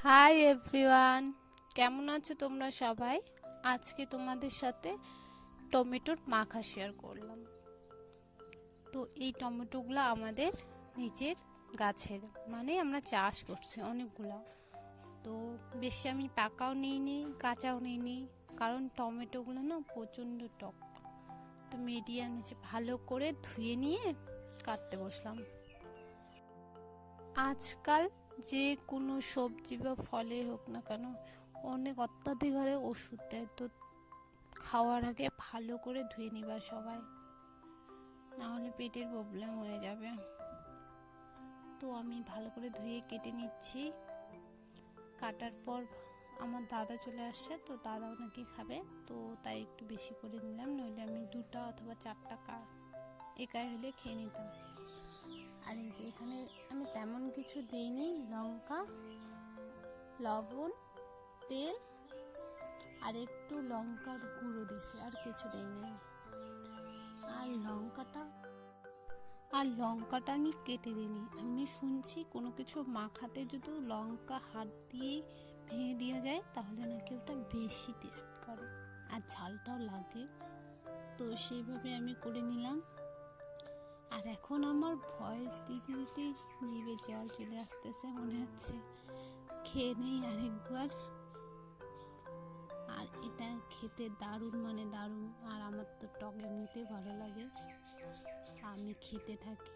Hi everyone, কেমন আছো তোমরা সবাই? আজকে তোমাদের সাথে টমেটোর মাখা শেয়ার করলাম। তো এই টমেটোগুলো আমাদের নিজের গাছের, মানে আমরা চাষ করছি অনেকগুলো। তো বেশি আমি পাকাও নিইনি, কাঁচাও নিইনি, কারণ টমেটোগুলো না প্রচণ্ড টক। তো মিডিয়াম নিচে ভালো করে ধুয়ে নিয়ে কাটতে বসলাম। আজকাল যে কোনো সবজি বা ফলে হোক না কেন, অনেক অত্যাধিক হারে ওষুধ দেয়। তো খাওয়ার আগে ভালো করে ধুয়ে নিবা সবাই, না হলে পেটের প্রবলেম হয়ে যাবে। তো আমি ভালো করে ধুয়ে কেটে নিচ্ছি। কাটার পর আমার দাদা চলে আসছে, তো দাদাও নাকি খাবে, তো তাই একটু বেশি করে নিলাম, নইলে আমি 2টা অথবা 4টা একাই হলে খেয়ে নিতাম। আর এই যে এখানে আমি তেমন কিছু দিইনি, লঙ্কা, লবণ, তেল আর একটু লঙ্কার গুঁড়ো দিছি, আর কিছু দিইনি। আর লঙ্কাটা আমি কেটে দিইনি। আমি শুনছি কোনো কিছু মাখাতে যদি লঙ্কা হাত দিয়ে ভেঙে দেওয়া যায় তাহলে নাকি ওটা বেশি টেস্ট করে আর ঝালটাও লাগে। তো সেইভাবে আমি করে নিলাম। আর এখন আমার ভয়েস দিতে দিতে জিভে জল চলে আসতেছে, মনে হচ্ছে খেয়ে নেই আরেকবার। আর এটা খেতে দারুণ, মানে দারুণ। আর আমার তো টক এমনিতেই ভালো লাগে, আমি খেতে থাকি।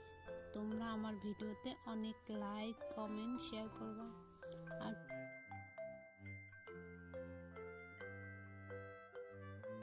তোমরা আমার ভিডিওতে অনেক লাইক, কমেন্ট, শেয়ার করবা। আর